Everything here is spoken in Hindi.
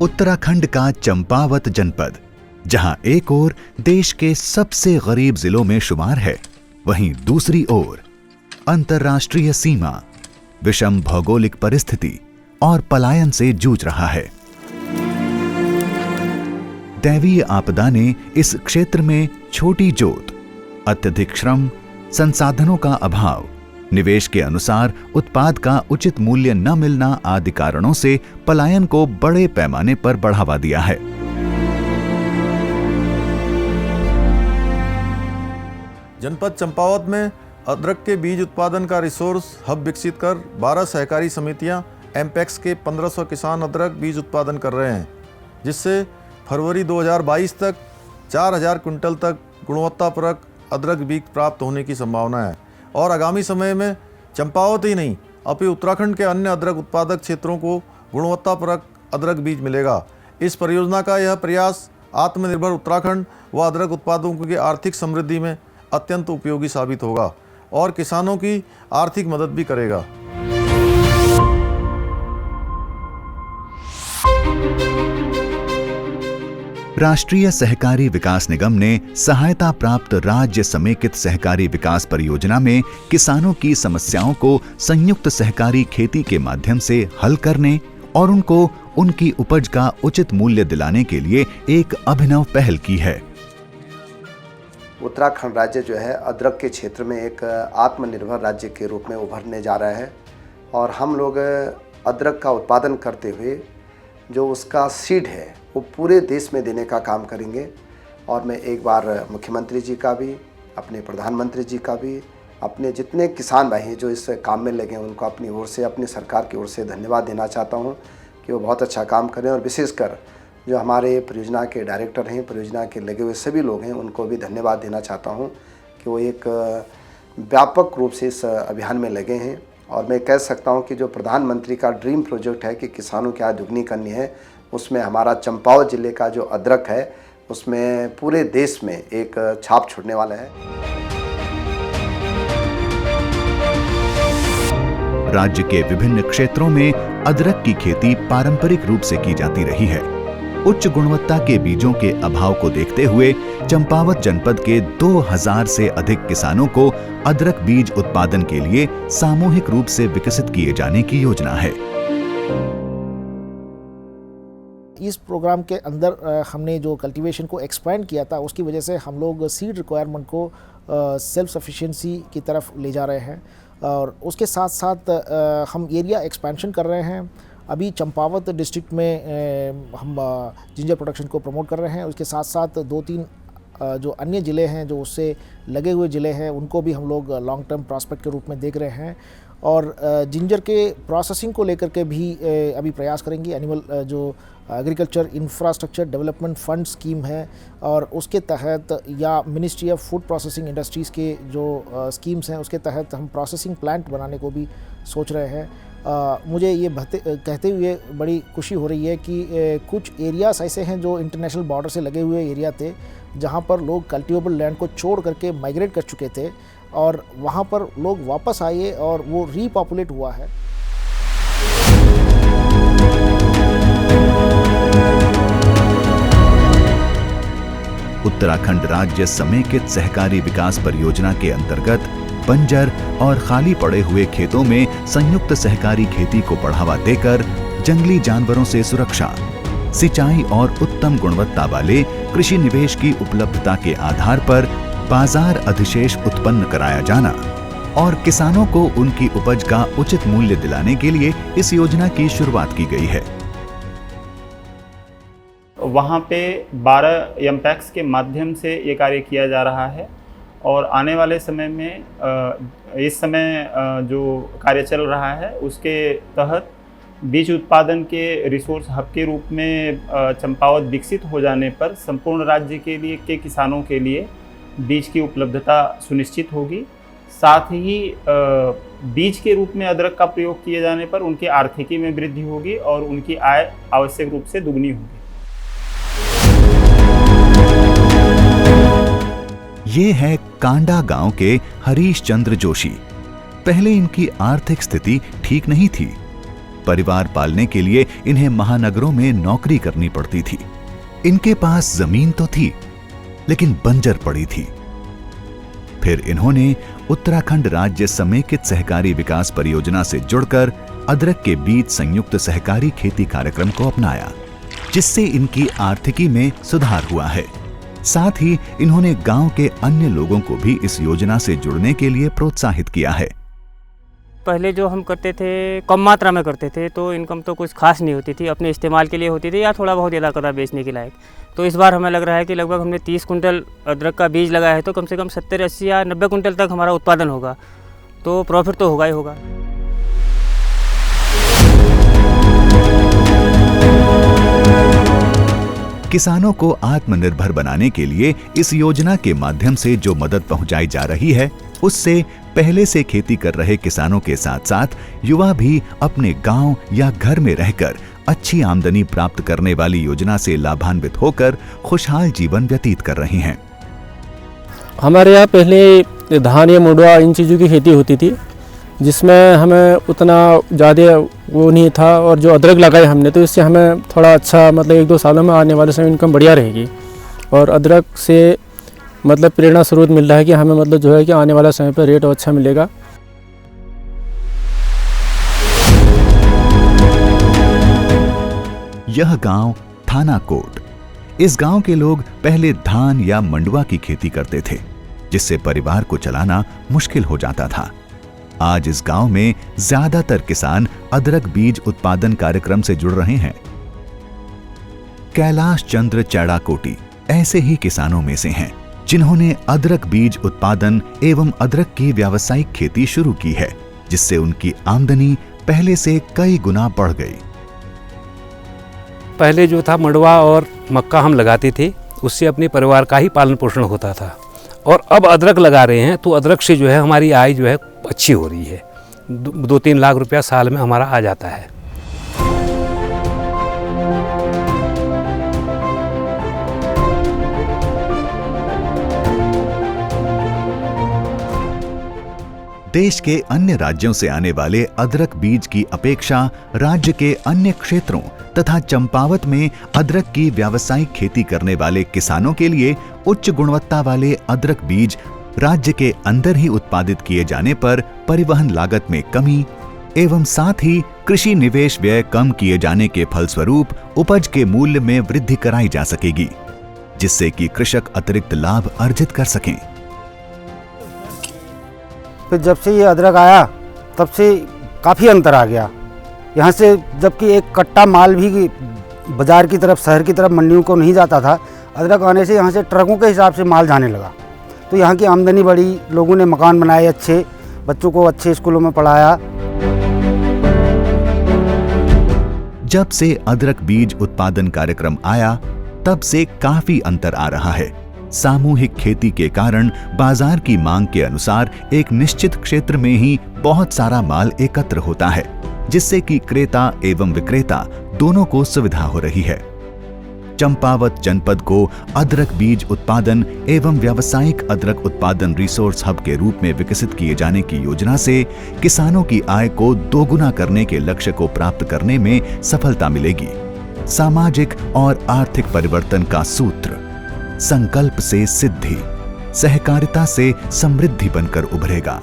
उत्तराखंड का चंपावत जनपद, जहां एक ओर देश के सबसे गरीब जिलों में शुमार है, वहीं दूसरी ओर अंतर्राष्ट्रीय सीमा, विषम भौगोलिक परिस्थिति और पलायन से जूझ रहा है। दैवीय आपदा ने इस क्षेत्र में छोटी जोत, अत्यधिक श्रम, संसाधनों का अभाव, निवेश के अनुसार उत्पाद का उचित मूल्य न मिलना आदि कारणों से पलायन को बड़े पैमाने पर बढ़ावा दिया है। जनपद चंपावत में अदरक के बीज उत्पादन का रिसोर्स हब विकसित कर 12 सहकारी समितियां एमपेक्स के 1500 किसान अदरक बीज उत्पादन कर रहे हैं, जिससे फरवरी 2022 तक 4000 क्विंटल तक गुणवत्तापरक अदरक बीज प्राप्त होने की संभावना है और आगामी समय में चंपावत ही नहीं अपितु उत्तराखंड के अन्य अदरक उत्पादक क्षेत्रों को गुणवत्तापरक अदरक बीज मिलेगा। इस परियोजना का यह प्रयास आत्मनिर्भर उत्तराखंड व अदरक उत्पादकों की आर्थिक समृद्धि में अत्यंत उपयोगी साबित होगा और किसानों की आर्थिक मदद भी करेगा। राष्ट्रीय सहकारी विकास निगम ने सहायता प्राप्त राज्य समेकित सहकारी विकास परियोजना में किसानों की समस्याओं को संयुक्त सहकारी खेती के माध्यम से हल करने और उनको उनकी उपज का उचित मूल्य दिलाने के लिए एक अभिनव पहल की है। उत्तराखंड राज्य जो है अदरक के क्षेत्र में एक आत्मनिर्भर राज्य के रूप में उभरने जा रहा है और हम लोग अदरक का उत्पादन करते हुए जो उसका सीड है वो पूरे देश में देने का काम करेंगे। और मैं एक बार मुख्यमंत्री जी का भी, अपने प्रधानमंत्री जी का भी, अपने जितने किसान भाई हैं जो इस काम में लगे हैं उनको अपनी ओर से, अपनी सरकार की ओर से धन्यवाद देना चाहता हूं कि वो बहुत अच्छा काम करें। और विशेषकर जो हमारे परियोजना के डायरेक्टर हैं, परियोजना के लगे हुए सभी लोग हैं, उनको भी धन्यवाद देना चाहता हूँ कि वो एक व्यापक रूप से इस अभियान में लगे हैं। और मैं कह सकता हूँ कि जो प्रधानमंत्री का ड्रीम प्रोजेक्ट है कि किसानों की आय दुगनी करनी है, उसमें हमारा चंपावत जिले का जो अदरक है उसमें पूरे देश में एक छाप छोड़ने वाला है। राज्य के विभिन्न क्षेत्रों में अदरक की खेती पारंपरिक रूप से की जाती रही है। उच्च गुणवत्ता के बीजों के अभाव को देखते हुए चंपावत जनपद के 2000 से अधिक किसानों को अदरक बीज उत्पादन के लिए सामूहिक रूप से विकसित किए जाने की योजना है। इस प्रोग्राम के अंदर हमने जो कल्टीवेशन को एक्सपेंड किया था उसकी वजह से हम लोग सीड रिक्वायरमेंट को सेल्फ सफिशिएंसी की तरफ ले जा रहे हैं और उसके साथ साथ हम एरिया एक्सपेंशन कर रहे हैं। अभी चंपावत डिस्ट्रिक्ट में हम जिंजर प्रोडक्शन को प्रमोट कर रहे हैं। उसके साथ साथ 2-3 जो अन्य ज़िले हैं जो उससे लगे हुए ज़िले हैं उनको भी हम लोग लॉन्ग टर्म प्रॉस्पेक्ट के रूप में देख रहे हैं और जिंजर के प्रोसेसिंग को लेकर के भी अभी प्रयास करेंगे। एनिमल जो agriculture infrastructure development fund scheme है और उसके तहत या ministry of food processing industries के जो स्कीम्स हैं उसके तहत हम प्रोसेसिंग प्लांट बनाने को भी सोच रहे हैं। मुझे ये कहते हुए बड़ी खुशी हो रही है कि कुछ एरियाज़ ऐसे हैं जो इंटरनेशनल बॉर्डर से लगे हुए एरिया थे जहाँ पर लोग कल्टिवेबल लैंड को छोड़ करके माइग्रेट कर चुके थे और वहाँ पर लोग वापस आए और वो रीपॉपुलेट हुआ है। उत्तराखंड राज्य समेकित सहकारी विकास परियोजना के अंतर्गत बंजर और खाली पड़े हुए खेतों में संयुक्त सहकारी खेती को बढ़ावा देकर जंगली जानवरों से सुरक्षा, सिंचाई और उत्तम गुणवत्ता वाले कृषि निवेश की उपलब्धता के आधार पर बाजार अधिशेष उत्पन्न कराया जाना और किसानों को उनकी उपज का उचित मूल्य दिलाने के लिए इस योजना की शुरुआत की गई है। वहाँ पे 12 एमपैक्स के माध्यम से ये कार्य किया जा रहा है और आने वाले समय में इस समय जो कार्य चल रहा है उसके तहत बीज उत्पादन के रिसोर्स हब के रूप में चंपावत विकसित हो जाने पर संपूर्ण राज्य के किसानों के लिए बीज की उपलब्धता सुनिश्चित होगी। साथ ही बीज के रूप में अदरक का प्रयोग किए जाने पर उनकी आर्थिकी में वृद्धि होगी और उनकी आय आवश्यक रूप से दुगनी होगी। ये है कांडा गांव के हरीश चंद्र जोशी। पहले इनकी आर्थिक स्थिति ठीक नहीं थी, परिवार पालने के लिए इन्हें महानगरों में नौकरी करनी पड़ती थी। इनके पास जमीन तो थी, लेकिन बंजर पड़ी थी। फिर इन्होंने उत्तराखंड राज्य समेकित सहकारी विकास परियोजना से जुड़कर अदरक के बीज संयुक्त सहकारी खेती कार्यक्रम को अपनाया, जिससे इनकी आर्थिकी में सुधार हुआ है। साथ ही इन्होंने गांव के अन्य लोगों को भी इस योजना से जुड़ने के लिए प्रोत्साहित किया है। पहले जो हम करते थे कम मात्रा में करते थे, तो इनकम तो कुछ खास नहीं होती थी, अपने इस्तेमाल के लिए होती थी या थोड़ा बहुत ज़्यादा कदा बेचने के लायक। तो इस बार हमें लग रहा है कि लगभग हमने 30 कुंटल अदरक का बीज लगाया है, तो कम से कम 70, 80 या 90 कुंटल तक हमारा उत्पादन होगा, तो प्रॉफिट तो होगा ही होगा। किसानों को आत्मनिर्भर बनाने के लिए इस योजना के माध्यम से जो मदद पहुंचाई जा रही है, उससे पहले से खेती कर रहे किसानों के साथ साथ युवा भी अपने गांव या घर में रहकर अच्छी आमदनी प्राप्त करने वाली योजना से लाभान्वित होकर खुशहाल जीवन व्यतीत कर रहे हैं। हमारे यहाँ पहले धान या मंडुआ इन चीज़ों की खेती होती थी, जिसमें हमें उतना ज़्यादा वो नहीं था, और जो अदरक लगाए हमने तो इससे हमें थोड़ा अच्छा मतलब 1-2 सालों में आने वाले समय इनकम बढ़िया रहेगी। और अदरक से मतलब प्रेरणा स्रोत मिल रहा है कि हमें मतलब जो है कि आने वाला समय पर रेट अच्छा मिलेगा। यह गांव थानाकोट। इस गांव के लोग पहले धान या मंडुआ की खेती करते थे, जिससे परिवार को चलाना मुश्किल हो जाता था। आज इस गांव में ज्यादातर किसान अदरक बीज उत्पादन कार्यक्रम से जुड़ रहे हैं। कैलाश चंद्र चैड़ाकोटी ऐसे ही किसानों में से हैं, जिन्होंने अदरक बीज उत्पादन एवं अदरक की व्यावसायिक खेती शुरू की है, जिससे उनकी आमदनी पहले से कई गुना बढ़ गई। पहले जो था मंडुआ और मक्का हम लगाते थे, उससे अपने परिवार का ही पालन पोषण होता था। और अब अदरक लगा रहे हैं, तो अदरक से जो है हमारी आय जो है अच्छी हो रही है। 2-3 लाख रुपया साल में हमारा आ जाता है। देश के अन्य राज्यों से आने वाले अदरक बीज की अपेक्षा राज्य के अन्य क्षेत्रों तथा चंपावत में अदरक की व्यावसायिक खेती करने वाले किसानों के लिए उच्च गुणवत्ता वाले अदरक बीज राज्य के अंदर ही उत्पादित किए जाने पर परिवहन लागत में कमी एवं साथ ही कृषि निवेश व्यय कम किए जाने के फलस्वरूप उपज के मूल्य में वृद्धि कराई जा सकेगी, जिससे कि कृषक अतिरिक्त लाभ अर्जित कर सकें। फिर जब से ये अदरक आया तब से काफ़ी अंतर आ गया यहाँ से, जबकि एक कट्टा माल भी बाज़ार की तरफ, शहर की तरफ, मंडियों को नहीं जाता था। अदरक आने से यहाँ से ट्रकों के हिसाब से माल जाने लगा, तो यहाँ की आमदनी बढ़ी, लोगों ने मकान बनाए, अच्छे बच्चों को अच्छे स्कूलों में पढ़ाया। जब से अदरक बीज उत्पादन कार्यक्रम आया, तब से काफी अंतर आ रहा है। सामूहिक खेती के कारण बाजार की मांग के अनुसार एक निश्चित क्षेत्र में ही बहुत सारा माल एकत्र होता है, जिससे कि क्रेता एवं विक्रेता दोनों को सुविधा हो रही है। चंपावत जनपद को अदरक बीज उत्पादन एवं व्यावसायिक अदरक उत्पादन रिसोर्स हब के रूप में विकसित किए जाने की योजना से किसानों की आय को दोगुना करने के लक्ष्य को प्राप्त करने में सफलता मिलेगी। सामाजिक और आर्थिक परिवर्तन का सूत्र, संकल्प से सिद्धि, सहकारिता से समृद्धि बनकर उभरेगा।